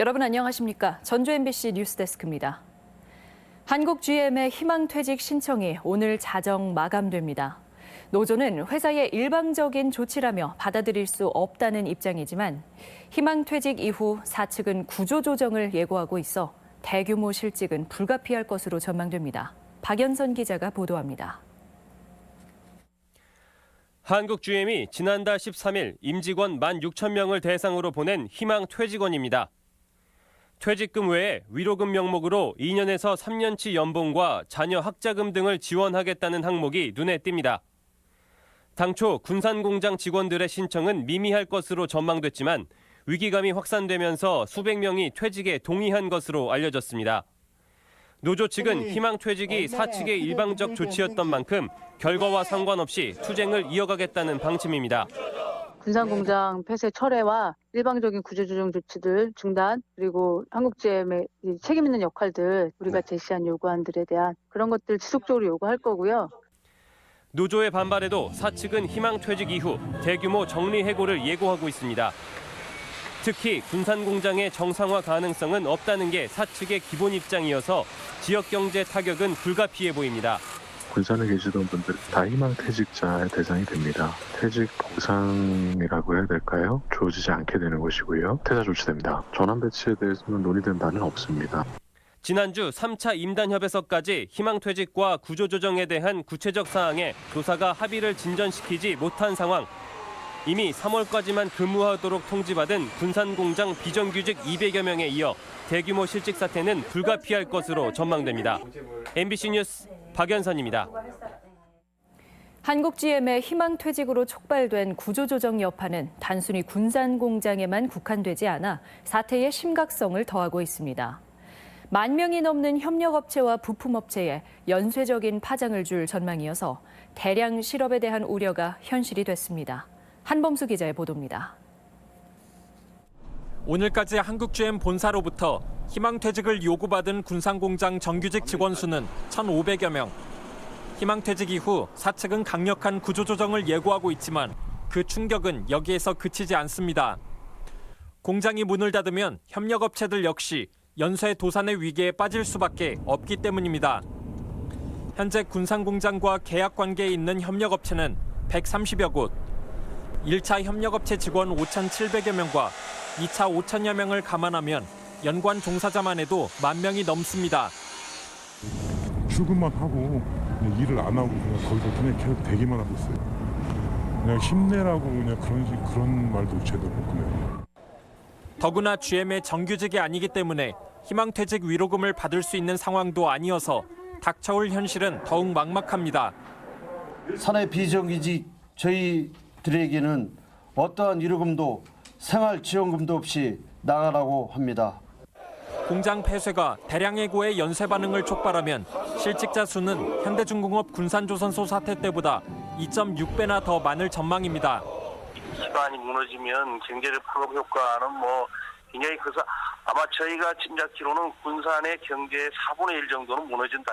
여러분 안녕하십니까? 전주 MBC 뉴스데스크입니다. 한국 GM의 희망퇴직 신청이 오늘 자정 마감됩니다. 노조는 회사의 일방적인 조치라며 받아들일 수 없다는 입장이지만 희망퇴직 이후 사측은 구조조정을 예고하고 있어 대규모 실직은 불가피할 것으로 전망됩니다. 박연선 기자가 보도합니다. 한국 GM이 지난달 13일 임직원 16,000명을 대상으로 보낸 희망퇴직원입니다. 퇴직금 외에 위로금 명목으로 2년에서 3년치 연봉과 자녀 학자금 등을 지원하겠다는 항목이 눈에 띕니다. 당초 군산공장 직원들의 신청은 미미할 것으로 전망됐지만 위기감이 확산되면서 수백 명이 퇴직에 동의한 것으로 알려졌습니다. 노조 측은 희망퇴직이 사측의 일방적 조치였던 만큼 결과와 상관없이 투쟁을 이어가겠다는 방침입니다. 군산공장 폐쇄 철회와 일방적인 구조조정 조치들 중단, 그리고 한국GM의 책임 있는 역할들, 우리가 제시한 요구안들에 대한 그런 것들 지속적으로 요구할 거고요. 노조의 반발에도 사측은 희망퇴직 이후 대규모 정리해고를 예고하고 있습니다. 특히 군산공장의 정상화 가능성은 없다는 게 사측의 기본 입장이어서 지역 경제 타격은 불가피해 보입니다. 군산에 계시던 분들 다 희망퇴직자의 대상이 됩니다. 퇴직 보상이라고 해야 될까요? 주어지지 않게 되는 것이고요. 퇴사 조치됩니다. 전환 배치에 대해서는 논의된 바는 없습니다. 지난주 3차 임단협에서까지 희망퇴직과 구조조정에 대한 구체적 사항에 교사가 합의를 진전시키지 못한 상황. 이미 3월까지만 근무하도록 통지받은 군산공장 비정규직 200여 명에 이어 대규모 실직 사태는 불가피할 것으로 전망됩니다. MBC 뉴스 박연선입니다. 한국 GM의 희망퇴직으로 촉발된 구조조정 여파는 단순히 군산공장에만 국한되지 않아 사태의 심각성을 더하고 있습니다. 10,000명이 넘는 협력업체와 부품업체에 연쇄적인 파장을 줄 전망이어서 대량 실업에 대한 우려가 현실이 됐습니다. 한범수 기자의 보도입니다. 오늘까지 한국 GM 본사로부터 희망퇴직을 요구받은 군산공장 정규직 직원 수는 1,500여 명. 희망퇴직 이후 사측은 강력한 구조조정을 예고하고 있지만 그 충격은 여기에서 그치지 않습니다. 공장이 문을 닫으면 협력업체들 역시 연쇄 도산의 위기에 빠질 수밖에 없기 때문입니다. 현재 군산공장과 계약 관계에 있는 협력업체는 130여 곳, 1차 협력업체 직원 5,700여 명과 2차 5,000여 명을 감안하면 연관 종사자만 해도 10,000명이 넘습니다. 출근만 하고 그냥 일을 안 하고 그냥 거기서 그냥 계속 대기만 하고 있어요. 그냥 힘내라고 그냥 그런 말도 제대로 없고요. 더구나 GM의 정규직이 아니기 때문에 희망퇴직 위로금을 받을 수 있는 상황도 아니어서 닥쳐올 현실은 더욱 막막합니다. 산업 비정규직 저희들에게는 어떠한 위로금도 생활지원금도 없이 나가라고 합니다. 공장 폐쇄가 대량 해고의 연쇄 반응을 촉발하면 실직자 수는 현대중공업 군산조선소 사태 때보다 2.6배나 더 많을 전망입니다. 기반이 무너지면 경제적 파급 효과는 굉장히 커서 아마 저희가 짐작키로는 군산의 경제의 4분의 1 정도는 무너진다.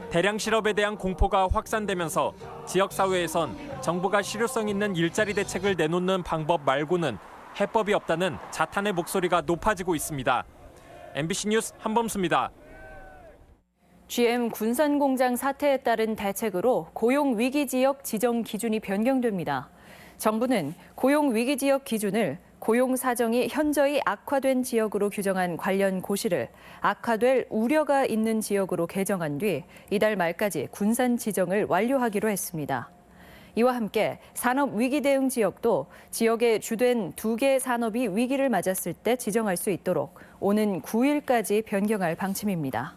대량 실업에 대한 공포가 확산되면서 지역사회에선 정부가 실효성 있는 일자리 대책을 내놓는 방법 말고는 해법이 없다는 자탄의 목소리가 높아지고 있습니다. MBC 뉴스 한범수입니다. GM 군산공장 사태에 따른 대책으로 고용위기지역 지정 기준이 변경됩니다. 정부는 고용위기지역 기준을 고용 사정이 현저히 악화된 지역으로 규정한 관련 고시를 악화될 우려가 있는 지역으로 개정한 뒤 이달 말까지 군산 지정을 완료하기로 했습니다. 이와 함께 산업위기 대응 지역도 지역의 주된 2개 산업이 위기를 맞았을 때 지정할 수 있도록 오는 9일까지 변경할 방침입니다.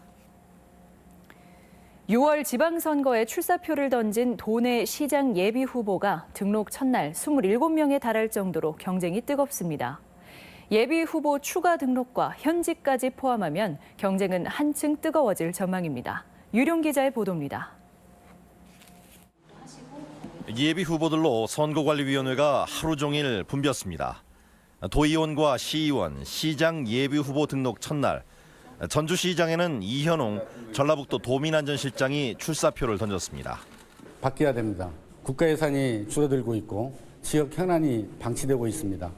6월 지방선거에 출사표를 던진 도내 시장 예비 후보가 등록 첫날 27명에 달할 정도로 경쟁이 뜨겁습니다. 예비 후보 추가 등록과 현직까지 포함하면 경쟁은 한층 뜨거워질 전망입니다. 유룡 기자의 보도입니다. 예비 후보들로 선거관리위원회가 하루 종일 붐볐습니다. 도의원과 시의원, 시장 예비 후보 등록 첫날 전주시장에는 이현웅 전라북도 도민안전실장이 출사표를 던졌습니다. 바뀌어야 됩니다. 국가 예산이 줄어들고 있고 지역 현안이 방치되고 있습니다.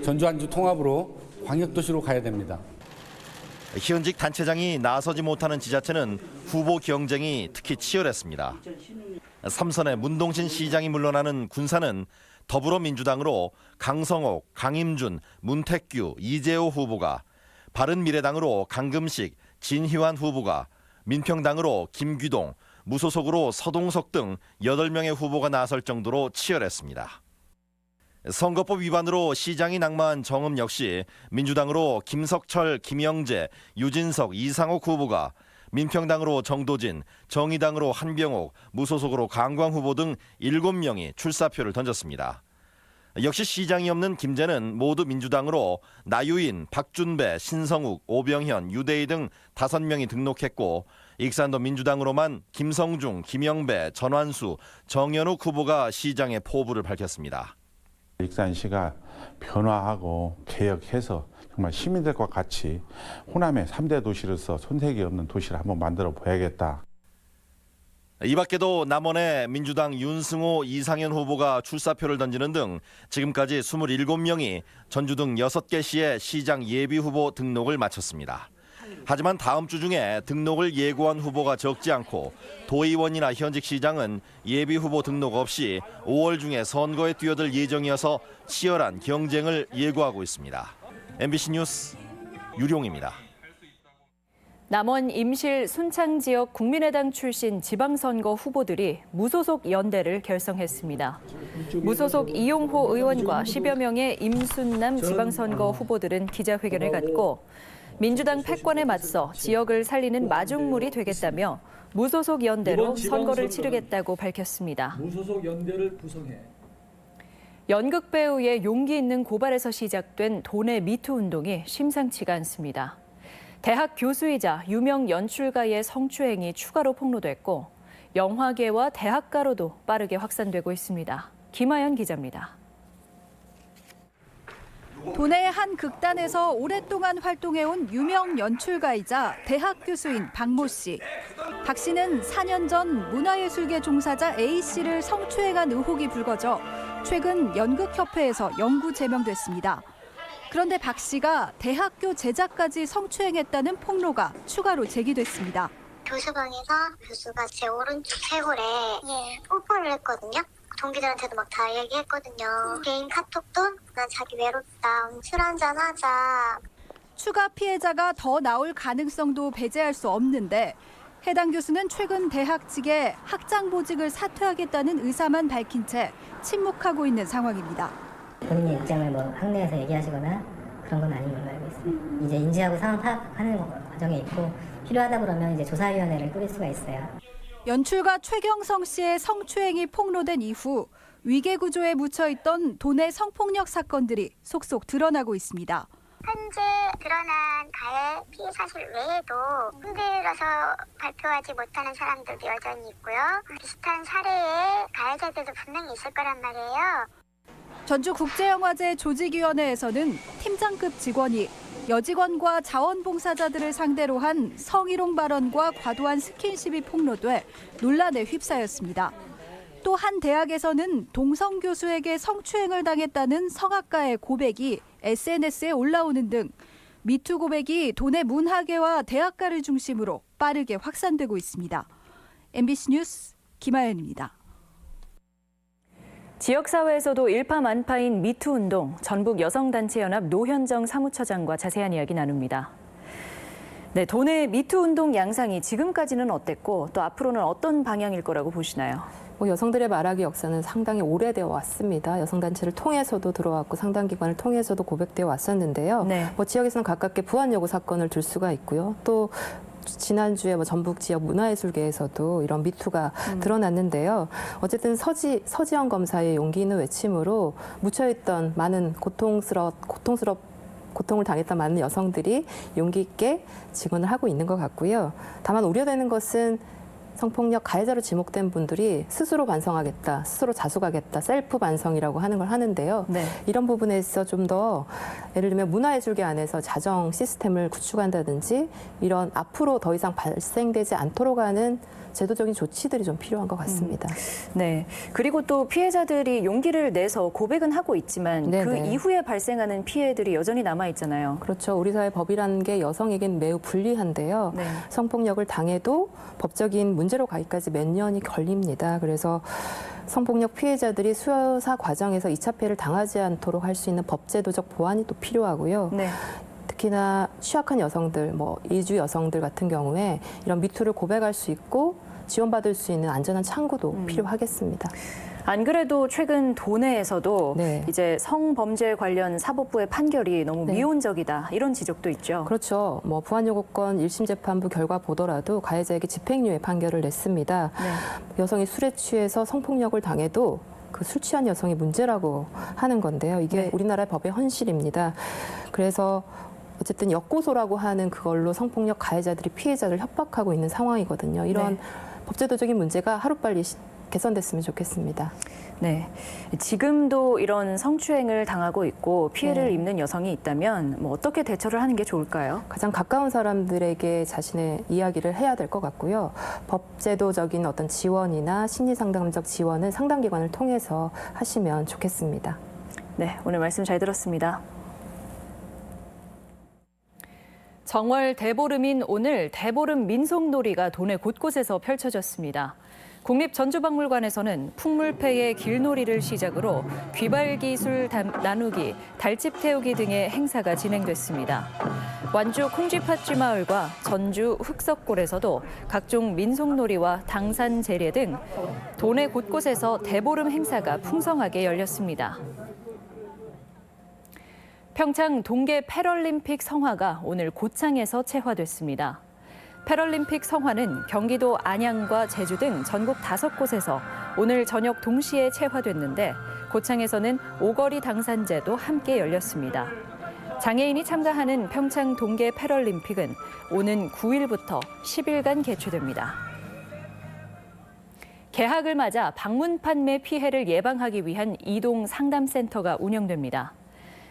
전주 안주 통합으로 광역도시로 가야 됩니다. 현직 단체장이 나서지 못하는 지자체는 후보 경쟁이 특히 치열했습니다. 삼선의 문동신 시장이 물러나는 군산은 더불어민주당으로 강성옥, 강임준, 문택규, 이재호 후보가, 바른미래당으로 강금식, 진희환 후보가, 민평당으로 김규동, 무소속으로 서동석 등 8명의 후보가 나설 정도로 치열했습니다. 선거법 위반으로 시장이 낙마한 정읍 역시 민주당으로 김석철, 김영재, 유진석, 이상옥 후보가, 민평당으로 정도진, 정의당으로 한병옥, 무소속으로 강광 후보 등 7명이 출사표를 던졌습니다. 역시 시장이 없는 김제는 모두 민주당으로 나유인, 박준배, 신성욱, 오병현, 유대희 등 5명이 등록했고, 익산도 민주당으로만 김성중, 김영배, 전완수, 정연욱 후보가 시장의 포부를 밝혔습니다. 익산시가 변화하고 개혁해서 정말 시민들과 같이 호남의 3대 도시로서 손색이 없는 도시를 한번 만들어 보야겠다. 이 밖에도 남원의 민주당 윤승호, 이상현 후보가 출사표를 던지는 등 지금까지 27명이 전주 등 6개 시의 시장 예비후보 등록을 마쳤습니다. 하지만 다음 주 중에 등록을 예고한 후보가 적지 않고 도의원이나 현직 시장은 예비후보 등록 없이 5월 중에 선거에 뛰어들 예정이어서 치열한 경쟁을 예고하고 있습니다. MBC 뉴스 유룡입니다. 남원 임실 순창 지역 국민의당 출신 지방선거 후보들이 무소속 연대를 결성했습니다. 무소속 이용호 의원과 10여 명의 임순남 지방선거 후보들은 기자회견을 갖고 민주당 패권에 맞서 지역을 살리는 마중물이 되겠다며 무소속 연대로 선거를 치르겠다고 밝혔습니다. 무소속 연대를 구성해 연극 배우의 용기 있는 고발에서 시작된 도내 미투 운동이 심상치가 않습니다. 대학 교수이자 유명 연출가의 성추행이 추가로 폭로됐고 영화계와 대학가로도 빠르게 확산되고 있습니다. 김하연 기자입니다. 도내 한 극단에서 오랫동안 활동해온 유명 연출가이자 대학 교수인 박모 씨. 박 씨는 4년 전 문화예술계 종사자 A 씨를 성추행한 의혹이 불거져 최근 연극협회에서 영구 제명됐습니다. 그런데 박 씨가 대학교 제자까지 성추행했다는 폭로가 추가로 제기됐습니다. 교수방에서 교수가 제 오른쪽 쇄골에 뽀뽀를 했거든요. 동기들한테도 막 다 얘기했거든요. 개인 카톡도 난 자기 외롭다, 술 한잔 하자. 추가 피해자가 더 나올 가능성도 배제할 수 없는데 해당 교수는 최근 대학 측에 학장 보직을 사퇴하겠다는 의사만 밝힌 채 침묵하고 있는 상황입니다. 본인의 입장을 학내에서 얘기하시거나 그런 건 아닌 걸로 알고 있습니다. 이제 인지하고 상황 파악하는 과정에 있고 필요하다 그러면 이제 조사위원회를 꾸릴 수가 있어요. 연출가 최경성 씨의 성추행이 폭로된 이후 위계 구조에 묻혀있던 도내 성폭력 사건들이 속속 드러나고 있습니다. 현재 드러난 가해 피해 사실 외에도 흔들어서 발표하지 못하는 사람들도 여전히 있고요. 비슷한 사례의 가해자들도 분명히 있을 거란 말이에요. 전주국제영화제 조직위원회에서는 팀장급 직원이 여직원과 자원봉사자들을 상대로 한 성희롱 발언과 과도한 스킨십이 폭로돼 논란에 휩싸였습니다. 또 한 대학에서는 동성 교수에게 성추행을 당했다는 성악가의 고백이 SNS에 올라오는 등 미투 고백이 도내 문화계와 대학가를 중심으로 빠르게 확산되고 있습니다. MBC 뉴스 김하연입니다. 지역사회에서도 일파만파인 미투 운동, 전북여성단체연합 노현정 사무처장과 자세한 이야기 나눕니다. 네, 도내 미투 운동 양상이 지금까지는 어땠고 또 앞으로는 어떤 방향일 거라고 보시나요? 여성들의 말하기 역사는 상당히 오래되어 왔습니다. 여성단체를 통해서도 들어왔고 상당기관을 통해서도 고백되어 왔었는데요. 네. 지역에서는 가깝게 부안여고 사건을 들 수가 있고요. 또 지난주에 전북 지역 문화예술계에서도 이런 미투가 드러났는데요. 어쨌든 서지영 검사의 용기 있는 외침으로 묻혀있던 많은 고통을 당했던 많은 여성들이 용기 있게 증언을 하고 있는 것 같고요. 다만 우려되는 것은 성폭력 가해자로 지목된 분들이 스스로 반성하겠다, 스스로 자숙하겠다, 셀프 반성이라고 하는 걸 하는데요. 네. 이런 부분에서 좀 더 예를 들면 문화예술계 안에서 자정 시스템을 구축한다든지 이런 앞으로 더 이상 발생되지 않도록 하는 제도적인 조치들이 좀 필요한 것 같습니다. 네. 그리고 또 피해자들이 용기를 내서 고백은 하고 있지만 네네. 그 이후에 발생하는 피해들이 여전히 남아 있잖아요. 그렇죠. 우리 사회 법이라는 게 여성에겐 매우 불리한데요. 네. 성폭력을 당해도 법적인 문제로 가기까지 몇 년이 걸립니다. 그래서 성폭력 피해자들이 수사 과정에서 2차 피해를 당하지 않도록 할 수 있는 법제도적 보완이 또 필요하고요. 네. 특히나 취약한 여성들, 이주 여성들 같은 경우에 이런 미투를 고백할 수 있고 지원받을 수 있는 안전한 창구도 필요하겠습니다. 안 그래도 최근 도내에서도 네. 이제 성범죄 관련 사법부의 판결이 너무 네. 미온적이다 이런 지적도 있죠. 그렇죠. 부안요구권 1심 재판부 결과 보더라도 가해자에게 집행유예 판결을 냈습니다. 네. 여성이 술에 취해서 성폭력을 당해도 그 술 취한 여성이 문제라고 하는 건데요. 이게 네. 우리나라의 법의 헌실입니다. 그래서 어쨌든 역고소라고 하는 그걸로 성폭력 가해자들이 피해자를 협박하고 있는 상황이거든요. 이런 네. 법제도적인 문제가 하루빨리 개선됐으면 좋겠습니다. 네. 지금도 이런 성추행을 당하고 있고 피해를 네. 입는 여성이 있다면 어떻게 대처를 하는 게 좋을까요? 가장 가까운 사람들에게 자신의 이야기를 해야 될 것 같고요. 법제도적인 어떤 지원이나 심리상담적 지원은 상담기관을 통해서 하시면 좋겠습니다. 네, 오늘 말씀 잘 들었습니다. 정월 대보름인 오늘 대보름 민속놀이가 도내 곳곳에서 펼쳐졌습니다. 국립전주박물관에서는 풍물패의 길놀이를 시작으로 귀발기술 나누기, 달집 태우기 등의 행사가 진행됐습니다. 완주 콩쥐팥쥐 마을과 전주 흑석골에서도 각종 민속놀이와 당산 제례 등 도내 곳곳에서 대보름 행사가 풍성하게 열렸습니다. 평창 동계 패럴림픽 성화가 오늘 고창에서 채화됐습니다. 패럴림픽 성화는 경기도 안양과 제주 등 전국 5곳에서 오늘 저녁 동시에 채화됐는데 고창에서는 오거리 당산제도 함께 열렸습니다. 장애인이 참가하는 평창 동계 패럴림픽은 오는 9일부터 10일간 개최됩니다. 개학을 맞아 방문 판매 피해를 예방하기 위한 이동 상담센터가 운영됩니다.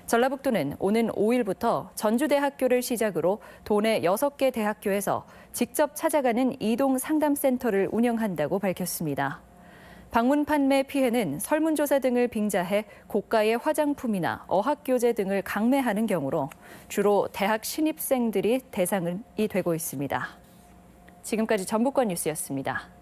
전라북도는 오는 5일부터 전주대학교를 시작으로 도내 6개 대학교에서 직접 찾아가는 이동 상담센터를 운영한다고 밝혔습니다. 방문 판매 피해는 설문조사 등을 빙자해 고가의 화장품이나 어학교재 등을 강매하는 경우로 주로 대학 신입생들이 대상이 되고 있습니다. 지금까지 전북권 뉴스였습니다.